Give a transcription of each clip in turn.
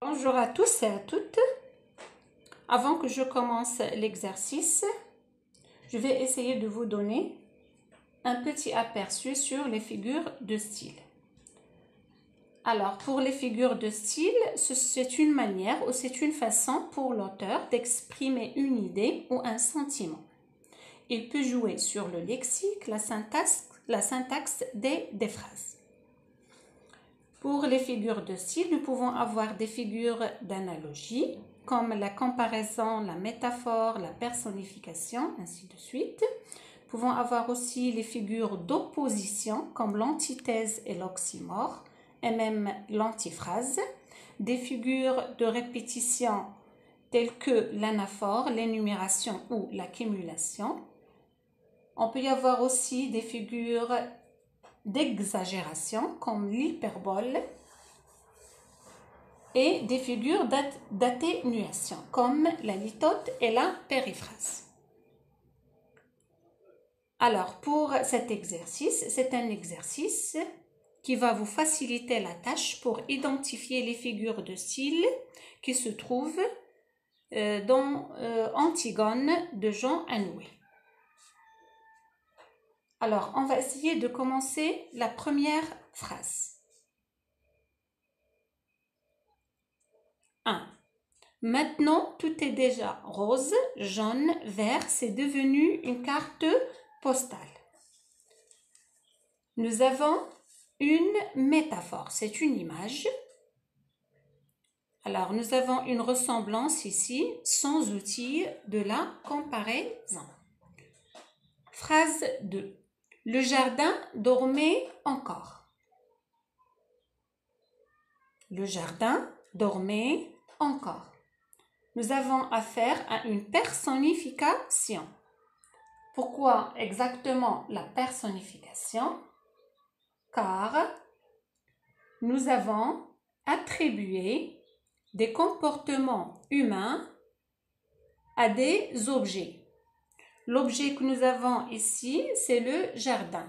Bonjour à tous et à toutes. Avant que je commence l'exercice, je vais essayer de vous donner un petit aperçu sur les figures de style. Alors, pour les figures de style, c'est une manière ou c'est une façon pour l'auteur d'exprimer une idée ou un sentiment. Il peut jouer sur le lexique, la syntaxe des phrases. Pour les figures de style, nous pouvons avoir des figures d'analogie, comme la comparaison, la métaphore, la personnification, ainsi de suite. Nous pouvons avoir aussi les figures d'opposition, comme l'antithèse et l'oxymore, et même l'antiphrase. Des figures de répétition, telles que l'anaphore, l'énumération ou l'accumulation. On peut y avoir aussi des figures d'exagération comme l'hyperbole et des figures d'atténuation comme la litote et la périphrase. Alors pour cet exercice, c'est un exercice qui va vous faciliter la tâche pour identifier les figures de style qui se trouvent dans Antigone de Jean Anouilh. Alors, on va essayer de commencer la première phrase. 1. Maintenant, tout est déjà rose, jaune, vert, c'est devenu une carte postale. Nous avons une métaphore, c'est une image. Alors, nous avons une ressemblance ici, sans outil de la comparaison. Phrase 2. Le jardin dormait encore. Le jardin dormait encore. Nous avons affaire à une personnification. Pourquoi exactement la personnification? Car nous avons attribué des comportements humains à des objets. L'objet que nous avons ici, c'est le jardin.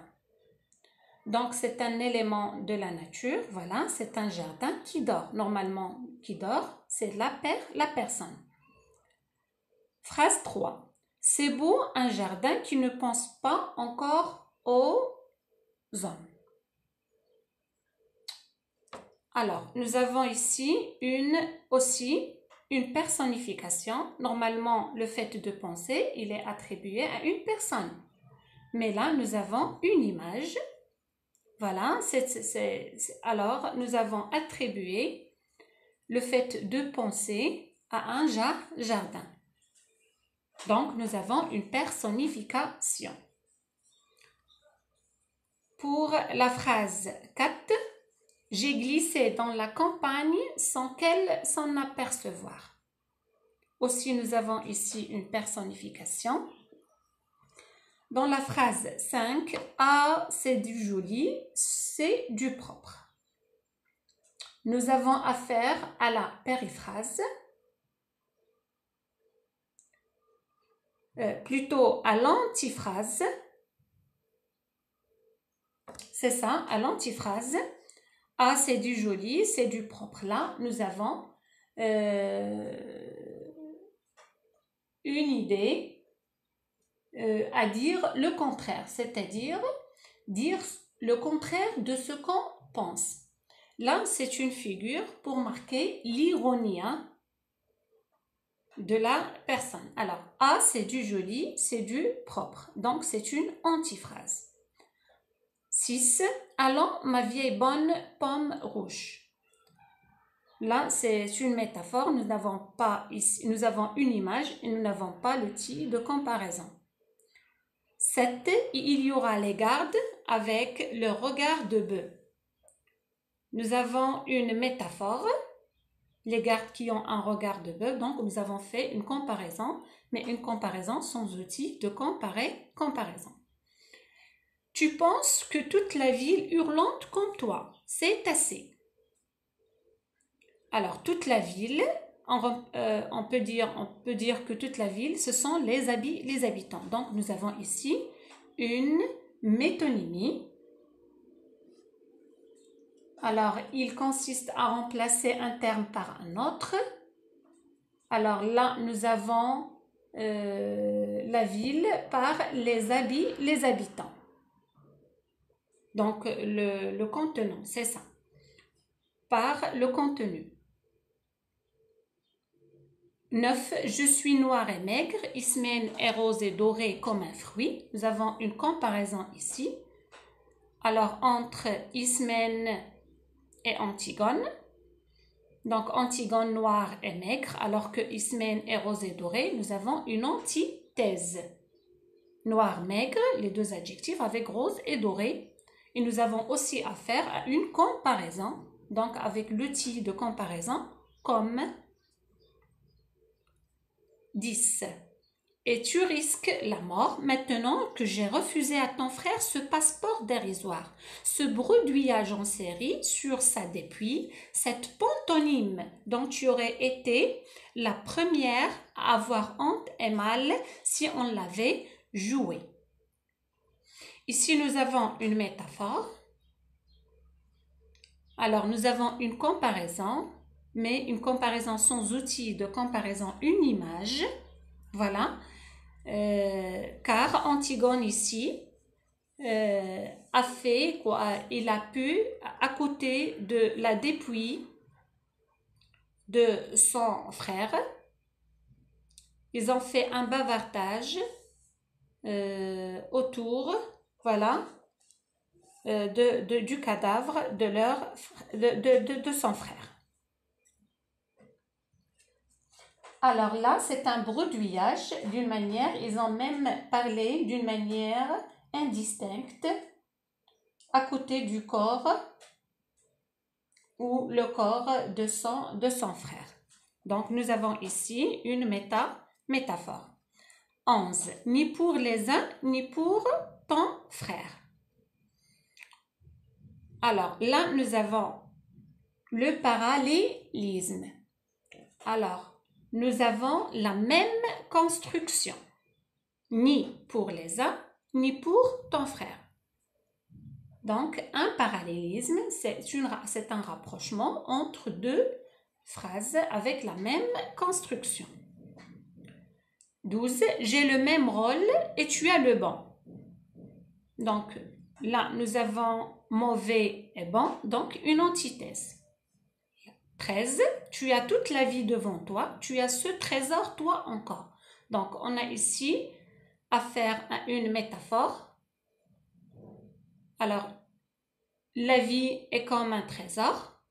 Donc, c'est un élément de la nature. Voilà, c'est un jardin qui dort. Normalement, qui dort, c'est la personne. Phrase 3. C'est beau un jardin qui ne pense pas encore aux hommes. Alors, nous avons ici aussi une personnification. Normalement, le fait de penser, il est attribué à une personne. Mais là, nous avons une image. Voilà, alors nous avons attribué le fait de penser à un jardin. Donc, nous avons une personnification. Pour la phrase 4, j'ai glissé dans la campagne sans qu'elle s'en apercevoir. Aussi, nous avons ici une personnification. Dans la phrase 5, ah, c'est du joli, c'est du propre. Nous avons affaire à la périphrase, plutôt à l'antiphrase. C'est ça, à l'antiphrase. Ah, c'est du joli, c'est du propre. Là, nous avons une idée à dire le contraire, c'est-à-dire dire le contraire de ce qu'on pense. Là, c'est une figure pour marquer l'ironie de la personne. Alors, ah, c'est du joli, c'est du propre. Donc, c'est une antiphrase. 6. Allons, ma vieille bonne pomme rouge. Là, c'est une métaphore. Nous avons une image et nous n'avons pas l'outil de comparaison. 7. Il y aura les gardes avec le regard de bœuf. Nous avons une métaphore, les gardes qui ont un regard de bœuf. Donc, nous avons fait une comparaison, mais une comparaison sans outil de comparaison. Tu penses que toute la ville hurlante comme toi, c'est assez. Alors, toute la ville, on peut dire que toute la ville, ce sont les habitants. Donc, nous avons ici une métonymie. Alors, il consiste à remplacer un terme par un autre. Alors là, nous avons la ville par les habitants. Donc, le contenant, c'est ça. Par le contenu. 9. Je suis noir et maigre. Ismène est rose et doré comme un fruit. Nous avons une comparaison ici. Alors, entre Ismène et Antigone. Donc, Antigone noire et maigre, alors que Ismène est rose et doré. Nous avons une antithèse. Noir, maigre, les deux adjectifs avec rose et doré. Et nous avons aussi affaire à une comparaison. Donc, avec l'outil de comparaison comme 10. Et tu risques la mort maintenant que j'ai refusé à ton frère ce passeport dérisoire, ce bredouillage en série sur sa dépouille, cette pantomime dont tu aurais été la première à avoir honte et mal si on l'avait joué. Ici, nous avons une métaphore. Alors, nous avons une comparaison, mais une comparaison sans outil de comparaison, une image. Voilà. Car Antigone ici a fait quoi? Il a pu, à côté de la dépouille de son frère, ils ont fait un bavardage autour, voilà, du cadavre de son frère. Alors là, c'est un bredouillage d'une manière, ils ont même parlé d'une manière indistincte à côté du corps ou le corps de son frère. Donc, nous avons ici une métaphore. 11. Ni pour les uns, ni pour ton frère. Alors, là, nous avons le parallélisme. Alors, nous avons la même construction. Ni pour les uns, ni pour ton frère. Donc, un parallélisme, c'est un rapprochement entre deux phrases avec la même construction. 12. J'ai le même rôle et tu as le bon. Donc, là, nous avons mauvais et bon, donc une antithèse. 13. Tu as toute la vie devant toi, tu as ce trésor toi encore. Donc, on a ici affaire à une métaphore. Alors, la vie est comme un trésor.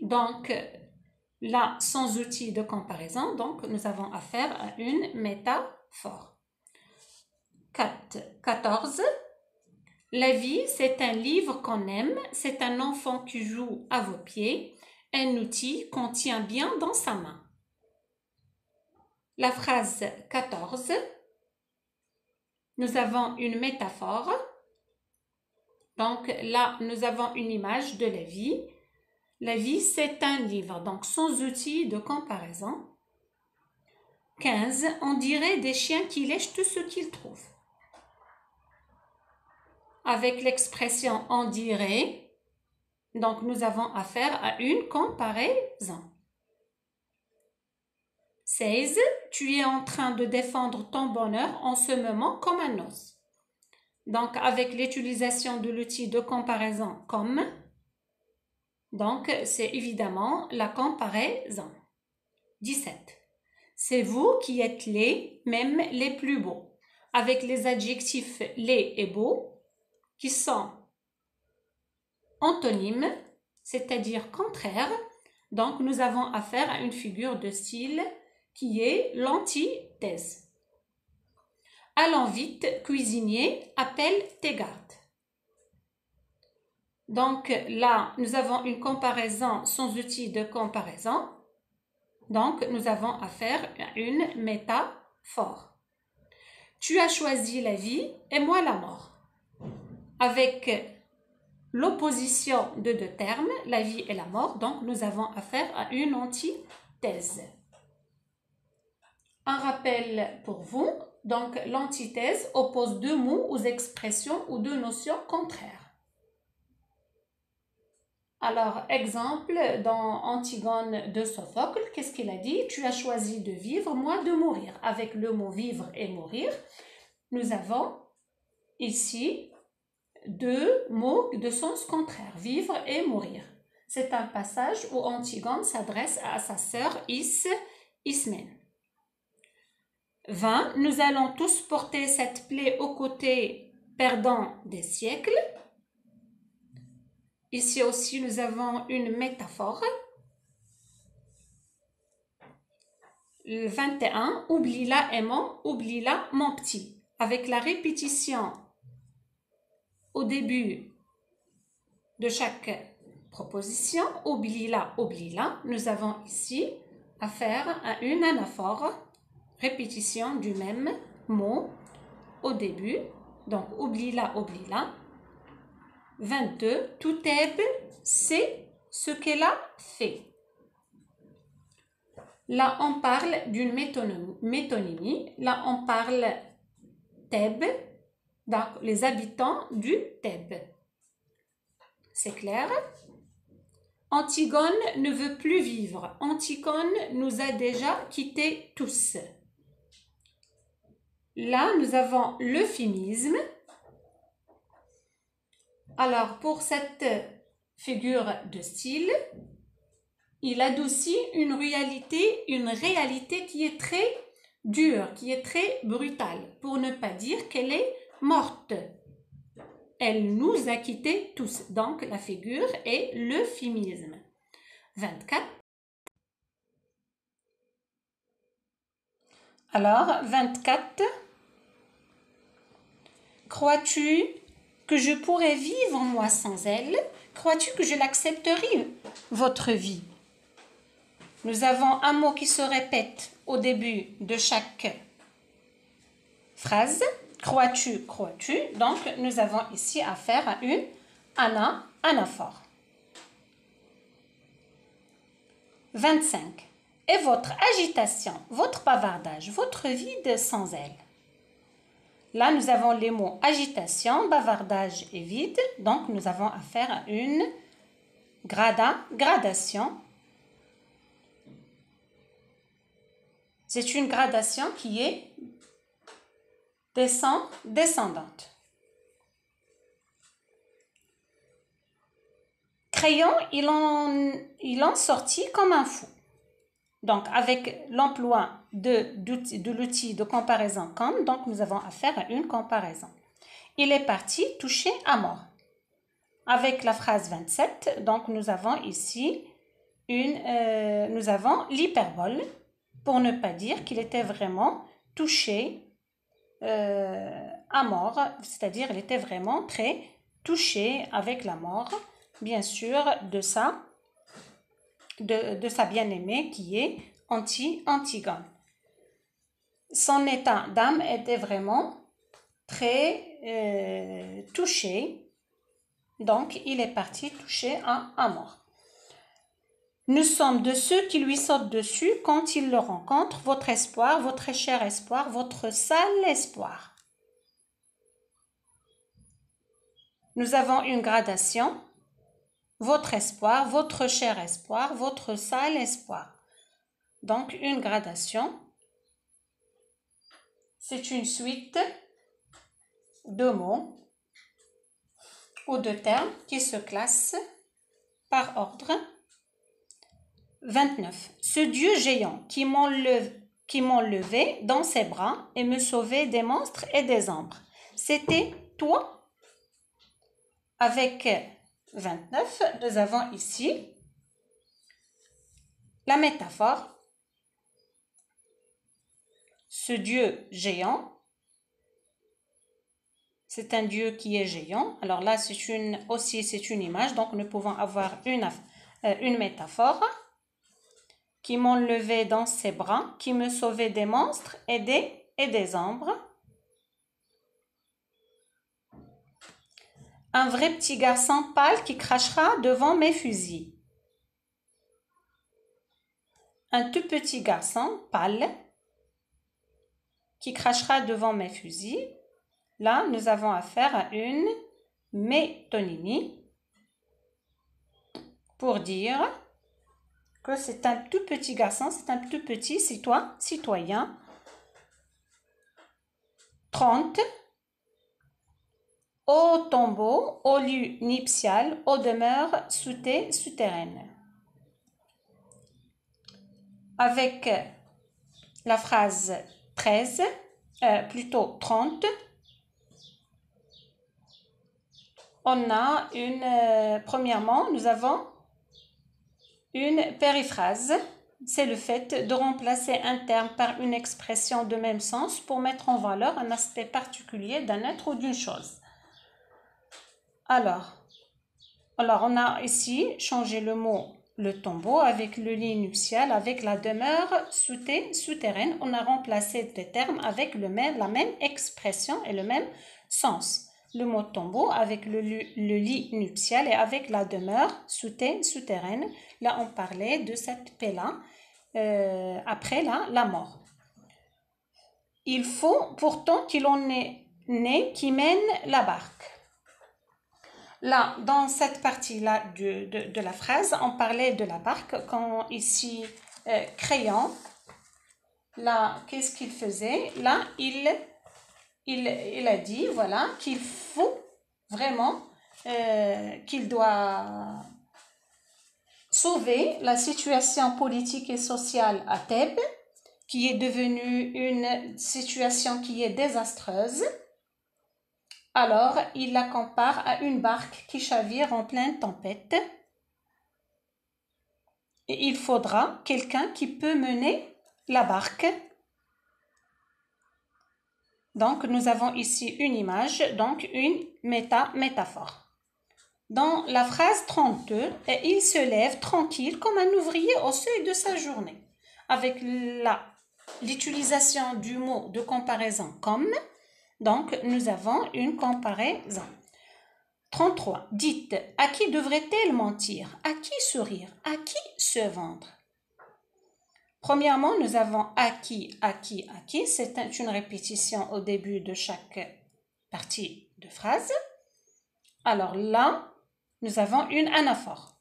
Donc, là, sans outil de comparaison, donc nous avons affaire à une métaphore. 14. La vie, c'est un livre qu'on aime, c'est un enfant qui joue à vos pieds, un outil qu'on tient bien dans sa main. La phrase 14, nous avons une métaphore. Donc là, nous avons une image de la vie. La vie, c'est un livre, donc sans outil de comparaison. 15, on dirait des chiens qui lèchent tout ce qu'ils trouvent. Avec l'expression on dirait, donc nous avons affaire à une comparaison. 16, tu es en train de défendre ton bonheur en ce moment comme un os. Donc avec l'utilisation de l'outil de comparaison comme, donc c'est évidemment la comparaison. 17, c'est vous qui êtes les, même les plus beaux, avec les adjectifs les et beaux, qui sont antonymes, c'est-à-dire contraires. Donc, nous avons affaire à une figure de style qui est l'antithèse. Allons vite, cuisinier, appelle tes gardes. Donc, là, nous avons une comparaison sans outil de comparaison. Donc, nous avons affaire à une métaphore. Tu as choisi la vie et moi la mort. Avec l'opposition de deux termes, la vie et la mort, donc nous avons affaire à une antithèse. Un rappel pour vous, donc l'antithèse oppose deux mots aux expressions ou deux notions contraires. Alors, exemple, dans Antigone de Sophocle, qu'est-ce qu'il a dit? Tu as choisi de vivre, moi de mourir. Avec le mot vivre et mourir, nous avons ici deux mots de sens contraire, vivre et mourir. C'est un passage où Antigone s'adresse à sa sœur Ismène. 20. Nous allons tous porter cette plaie au côté perdant des siècles. Ici aussi, nous avons une métaphore. 21. Oublie-la aimant, oublie-la mon petit. Avec la répétition au début de chaque proposition, oublie-la, oublie-la, nous avons ici affaire à une anaphore, répétition du même mot au début. Donc, oublie-la, oublie-la. 22. Touteb sait ce qu'elle a fait. Là, on parle d'une métonymie. Là, on parle Thèbes, donc les habitants du Thèbes. C'est clair? Antigone ne veut plus vivre. Antigone nous a déjà quittés tous. Là, nous avons l'euphémisme. Alors, pour cette figure de style, il adoucit une réalité qui est très dure, qui est très brutale, pour ne pas dire qu'elle est morte. Elle nous a quittés tous. Donc, la figure est l'euphémisme. 24. Alors, 24. Crois-tu que je pourrais vivre moi sans elle? Crois-tu que je l'accepterai, votre vie? Nous avons un mot qui se répète au début de chaque phrase. Crois-tu, crois-tu. Donc, nous avons ici affaire à une anaphore. 25. Et votre agitation, votre bavardage, votre vide sans elle? Là, nous avons les mots agitation, bavardage et vide. Donc, nous avons affaire à une gradation. C'est une gradation qui est descendante. Crayon, il en sortit comme un fou. Donc, avec l'emploi de l'outil de comparaison comme, donc nous avons affaire à une comparaison. Il est parti touché à mort. Avec la phrase 27, donc nous avons ici nous avons l'hyperbole pour ne pas dire qu'il était vraiment touché à mort, c'est-à-dire il était vraiment très touché avec la mort, bien sûr, de sa bien-aimée qui est Antigone. Son état d'âme était vraiment très touché, donc il est parti touché à mort. Nous sommes de ceux qui lui sautent dessus quand il le rencontre, votre espoir, votre cher espoir, votre sale espoir. Nous avons une gradation. Votre espoir, votre cher espoir, votre sale espoir. Donc, une gradation, c'est une suite de mots ou de termes qui se classent par ordre. 29. Ce Dieu géant qui m'enlevait dans ses bras et me sauvait des monstres et des ombres, c'était toi? Avec 29, nous avons ici la métaphore. Ce Dieu géant, c'est un Dieu qui est géant. Alors là, c'est une image, donc nous pouvons avoir une métaphore. Qui m'enlevait dans ses bras, qui me sauvait des monstres et des ombres. Un vrai petit garçon pâle qui crachera devant mes fusils. Un tout petit garçon pâle qui crachera devant mes fusils. Là, nous avons affaire à une métonymie. pour dire que c'est un tout petit garçon, c'est un tout petit citoyen. 30. Au tombeau, au lieu nuptial, aux demeures souterraines. Avec la phrase 13, plutôt 30, on a premièrement, nous avons une périphrase. C'est le fait de remplacer un terme par une expression de même sens pour mettre en valeur un aspect particulier d'un être ou d'une chose. Alors, on a ici changé le mot le tombeau avec le lit nuptial, avec la demeure souterraine. On a remplacé les termes avec la même expression et le même sens. Le mot tombeau avec le lit nuptial et avec la demeure souterraine. Là, on parlait de cette paix-là après la mort. Il faut pourtant qu'il en ait né qui mène la barque. Là, dans cette partie-là de la phrase, on parlait de la barque quand ici, Crayon, là, qu'est-ce qu'il faisait? Là, il a dit, voilà, qu'il faut vraiment, qu'il doit sauver la situation politique et sociale à Thèbes, qui est devenue une situation qui est désastreuse. Alors, il la compare à une barque qui chavire en pleine tempête. Et il faudra quelqu'un qui peut mener la barque. Donc, nous avons ici une image, donc une métaphore. Dans la phrase 32, il se lève tranquille comme un ouvrier au seuil de sa journée. Avec l'utilisation du mot de comparaison comme, donc, nous avons une comparaison. 33. Dites, à qui devrait-elle mentir? À qui sourire? À qui se vendre? Premièrement, nous avons à qui. C'est une répétition au début de chaque partie de phrase. Alors là, nous avons une anaphore.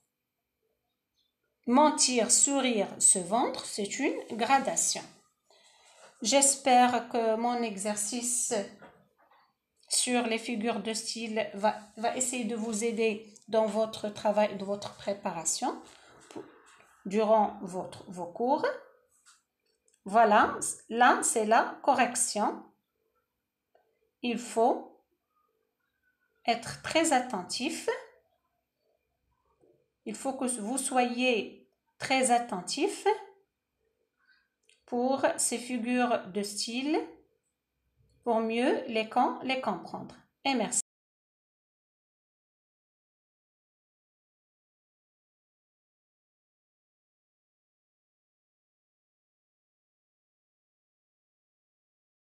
Mentir, sourire, se vendre, c'est une gradation. J'espère que mon exercice sur les figures de style va essayer de vous aider dans votre travail, de votre préparation durant vos cours. Voilà, là c'est la correction. Il faut être très attentif. Il faut que vous soyez très attentif pour ces figures de style pour mieux les comprendre. Et merci.